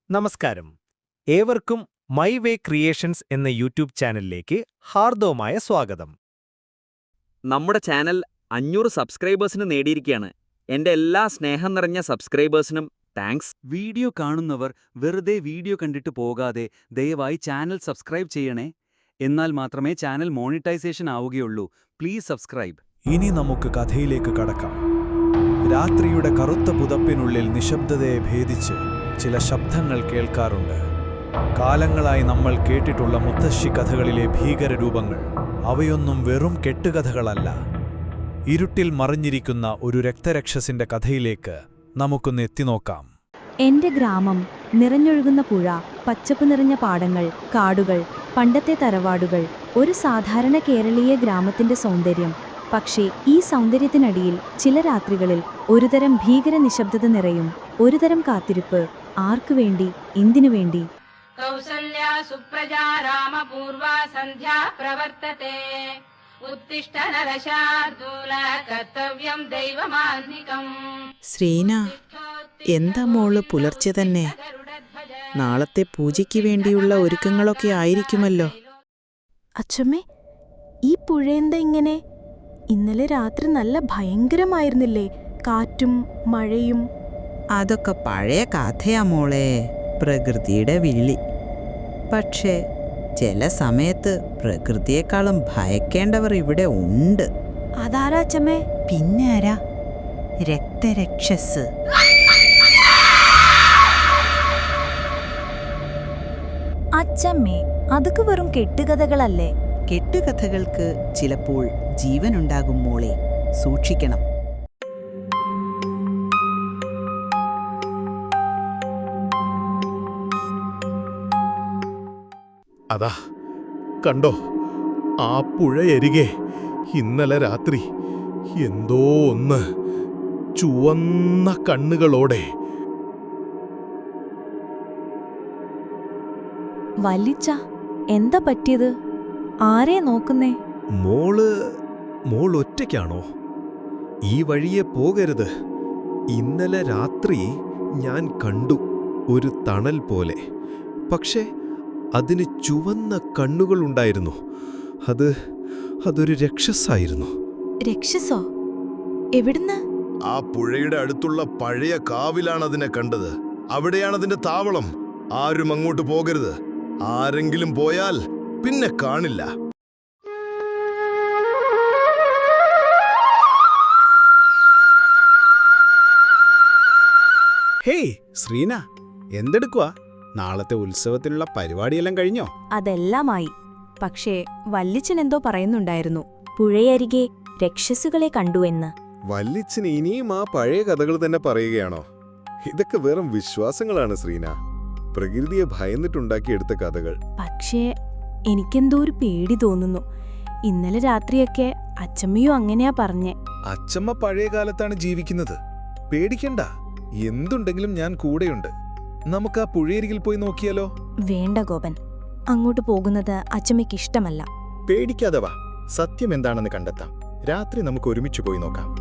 നമസ്കാരം. ഏവർക്കും my way creations എന്ന യൂട്യൂബ് ചാനലിലേക്ക് ഹാർദവമായ സ്വാഗതം. നമ്മുടെ ചാനൽ 500 സബ്സ്ക്രൈബേഴ്സിന് നേടിയിരിക്കുകയാണ്. എൻ്റെ എല്ലാ സ്നേഹം നിറഞ്ഞ സബ്സ്ക്രൈബേഴ്സിനും താങ്ക്സ്. വീഡിയോ കാണുന്നവർ വെറുതെ വീഡിയോ കണ്ടിട്ട് പോകാതെ ദയവായി ചാനൽ സബ്സ്ക്രൈബ് ചെയ്യണേ. എന്നാൽ മാത്രമേ ചാനൽ മോണിറ്റൈസേഷൻ ആവുകയുള്ളൂ. Please subscribe. ഇനി നമുക്ക് കഥയിലേക്ക് കടക്കാം. രാത്രിയുടെ കറുത്ത പുതപ്പിനുള്ളിൽ നിശബ്ദതയെ ഭേദിച്ച് ചില ശബ്ദങ്ങൾ കേൾക്കാറുണ്ട്. കാലങ്ങളായി നമ്മൾ കേട്ടിട്ടുള്ള മുത്തശ്ശി കഥകളിലെ ഭീകരരൂപങ്ങൾ. അവയൊന്നും വെറും കെട്ടുകഥകളല്ല. ഇരുട്ടിൽ മറിഞ്ഞിരിക്കുന്ന ഒരു രക്തരക്ഷസിന്റെ കഥയിലേക്ക് നമുക്കൊന്ന് എത്തിനോക്കാം. എന്റെ ഗ്രാമം, നിറഞ്ഞൊഴുകുന്ന പുഴ, പച്ചപ്പ് നിറഞ്ഞ പാടങ്ങൾ, കാടുകൾ, പണ്ടത്തെ തറവാടുകൾ, ഒരു സാധാരണ കേരളീയ ഗ്രാമത്തിന്റെ സൗന്ദര്യം. പക്ഷേ ഈ സൗന്ദര്യത്തിനടിയിൽ ചില രാത്രികളിൽ ഒരുതരം ഭീകര നിശബ്ദത നിറയും. ഒരുതരം കാത്തിരിപ്പ്. ആർക്കുവേണ്ടി, എന്തിനുവേണ്ടി? കൗസല്യാ സുപ്രജാ രാമപൂർവാ സന്ധ്യാ പ്രവർത്തത്തെ ഉത്തിഷ്ഠ നരശാർദൂല കർത്തവ്യം ദൈവമാന്തികം. ശ്രീന, എന്താ മോള് പുലർച്ചെ തന്നെ? നാളത്തെ പൂജയ്ക്ക് വേണ്ടിയുള്ള ഒരുക്കങ്ങളൊക്കെ ആയിരിക്കുമല്ലോ. അച്ഛമ്മേ, ഈ പുഴയെന്താ ഇങ്ങനെ? ഇന്നലെ രാത്രി നല്ല ഭയങ്കരമായിരുന്നില്ലേ? കാറ്റും മഴയും. അതൊക്കെ പഴയ കഥയാ മോളെ, പ്രകൃതിയുടെ വിളി. പക്ഷേ ചില സമയത്ത് പ്രകൃതിയെക്കാളും ഭയക്കേണ്ടവർ ഇവിടെ ഉണ്ട്. അതാരാ അച്ഛമ്മേ? പിന്നെ ആരാ? രക്തരക്ഷസ്. അച്ഛമ്മേ, അതൊക്കെ വെറും കെട്ടുകഥകളല്ലേ? കെട്ടുകഥകൾക്ക് ചിലപ്പോൾ ജീവനുണ്ടാകും മോളെ, സൂക്ഷിക്കണം. അതാ കണ്ടോ, ആ പുഴയരികെ ഇന്നലെ രാത്രി എന്തോ ഒന്ന് ചുവന്ന കണ്ണുകളോടെ. വല്ലിച്ച, എന്താ പറ്റിയത്? ആരെ നോക്കുന്നേ? മോൾ ഒറ്റയ്ക്കാണോ? ഈ വഴിയെ പോകരുത്. ഇന്നലെ രാത്രി ഞാൻ കണ്ടു ഒരു തണൽ പോലെ. പക്ഷേ അതിന് ചുവന്ന കണ്ണുകളുണ്ടായിരുന്നു. അതൊരു രക്ഷസായിരുന്നു. രക്ഷസോ? എവിടുന്ന്? ആ പുഴയുടെ അടുത്തുള്ള പഴയ കാവിലാണതിനെ കണ്ടത്. അവിടെയാണതിന്റെ താവളം. ആരും അങ്ങോട്ട് പോകരുത്. ആരെങ്കിലും പോയാൽ പിന്നെ കാണില്ല. ഹേയ് ശ്രീന, എന്തെടുക്കുവാ? നാളത്തെ ഉത്സവത്തിനുള്ള പരിപാടിയെല്ലാം കഴിഞ്ഞോ? അതെല്ലാമായി. പക്ഷേ വല്ലിച്ചൻ എന്തോ പറയുന്നുണ്ടായിരുന്നു. പുഴയരികെ രക്ഷസുകളെ കണ്ടുവെന്ന്. വല്ലിച്ചൻ ഇനിയും ആ പഴയ കഥകൾ തന്നെ പറയുകയാണോ? ഇതൊക്കെ വെറും വിശ്വാസങ്ങളാണ് ശ്രീന. പ്രകൃതിയെ ഭയന്നിട്ടുണ്ടാക്കിയെടുത്ത കഥകൾ. പക്ഷേ എനിക്കെന്തോ ഒരു പേടി തോന്നുന്നു. ഇന്നലെ രാത്രിയൊക്കെ അച്ചമ്മയും അങ്ങനെയാ പറഞ്ഞേ. അച്ചമ്മ പഴയ കാലത്താണ് ജീവിക്കുന്നത്. പേടിക്കണ്ട. എന്തുണ്ടെങ്കിലും ഞാൻ കൂടെയുണ്ട്. നമുക്ക് ആ പുഴയരികിൽ പോയി നോക്കിയാലോ? വേണ്ട ഗോപൻ, അങ്ങോട്ട് പോകുന്നത് അച്ചമ്മയ്ക്ക് ഇഷ്ടമല്ല. പേടിക്കാതെ വാ, സത്യം എന്താണെന്ന് കണ്ടെത്താം. രാത്രി നമുക്ക് ഒരുമിച്ച് പോയി നോക്കാം.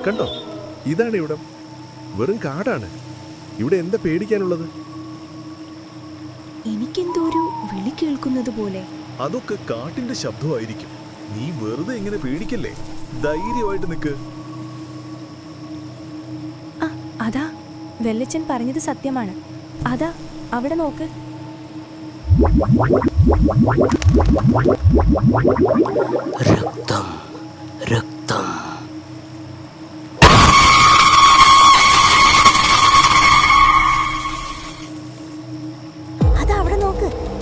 കണ്ടോ, ഇതാണ് ഇവിടം. വെറും കാടാണ്. ഇവിടെ എന്താ പേടിക്കാനുള്ളത്? എനിക്കെന്തോ ഒരു വിളി കേൾക്കുന്നത് പോലെ. അതൊക്കെ കാട്ടിന്റെ ശബ്ദമായിരിക്കും. നീ വെറുതെ ഇങ്ങനെ പേടിക്കല്ലേ. ധൈര്യമായിട്ട് നിൽക്ക്. അതാ, വെല്ലച്ചൻ പറഞ്ഞത് സത്യമാണ്. അതാ അവിടെ നോക്ക്. രക്തം, രക്തം.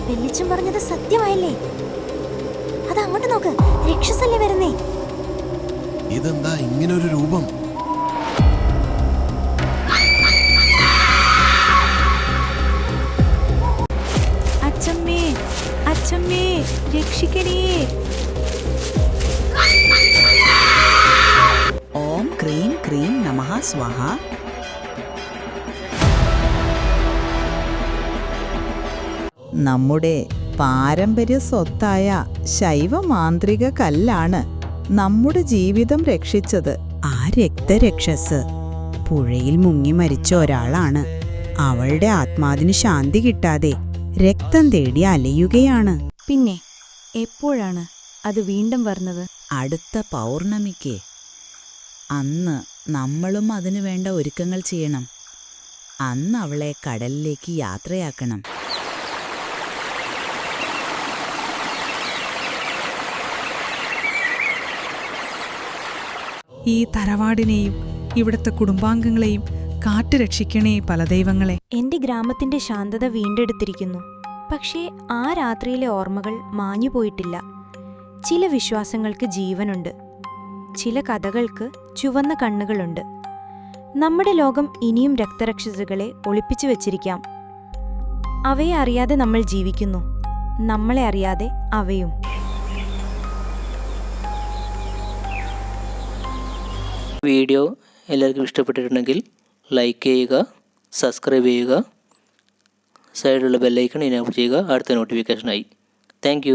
വെല്ലിച്ചൻ പറഞ്ഞത് സത്യമായില്ലേ? അത് അങ്ങോട്ട് നോക്ക്, രക്ഷസല്ലേ വരുന്നേ. ഇതെന്താ ഇങ്ങനൊരു രൂപം? അച്ചമ്മേ, അച്ചമ്മേ, രക്ഷിക്കണേ. ഓം ക്രീം ക്രീം നമഃ സ്വാഹ. നമ്മുടെ പാരമ്പര്യ സ്വത്തായ ശൈവമാന്ത്രിക കല്ലാണ് നമ്മുടെ ജീവിതം രക്ഷിച്ചത്. ആ രക്തരക്ഷസ് പുഴയിൽ മുങ്ങി മരിച്ച ഒരാളാണ്. അവളുടെ ആത്മാവിന് ശാന്തി കിട്ടാതെ രക്തം തേടി അലയുകയാണ്. പിന്നെ എപ്പോഴാണ് അത് വീണ്ടും വരുന്നത്? അടുത്ത പൗർണമിക്ക്. അന്ന് നമ്മളും അതിനു വേണ്ട ഒരുക്കങ്ങൾ ചെയ്യണം. അന്ന് അവളെ കടലിലേക്ക് യാത്രയാക്കണം. ഈ തറവാടിനെയും ഇവിടുത്തെ കുടുംബാംഗങ്ങളെയും കാറ്റ് രക്ഷിക്കണേ പലദൈവങ്ങളെ. എന്റെ ഗ്രാമത്തിന്റെ ശാന്തത വീണ്ടെടുത്തിരിക്കുന്നു. പക്ഷേ ആ രാത്രിയിലെ ഓർമ്മകൾ മാഞ്ഞുപോയിട്ടില്ല. ചില വിശ്വാസങ്ങൾക്ക് ജീവനുണ്ട്. ചില കഥകൾക്ക് ചുവന്ന കണ്ണുകളുണ്ട്. നമ്മുടെ ലോകം ഇനിയും രക്തരക്ഷസുകളെ ഒളിപ്പിച്ചു വച്ചിരിക്കാം. അവയെ അറിയാതെ നമ്മൾ ജീവിക്കുന്നു. നമ്മളെ അറിയാതെ അവയും. വീഡിയോ എല്ലാവർക്കും ഇഷ്ടപ്പെട്ടിട്ടുണ്ടെങ്കിൽ ലൈക്ക് ചെയ്യുക, സബ്സ്ക്രൈബ് ചെയ്യുക, സൈഡിലുള്ള ബെല്ലൈക്കൺ എനേബിൾ ചെയ്യുക അടുത്ത നോട്ടിഫിക്കേഷനായി. താങ്ക്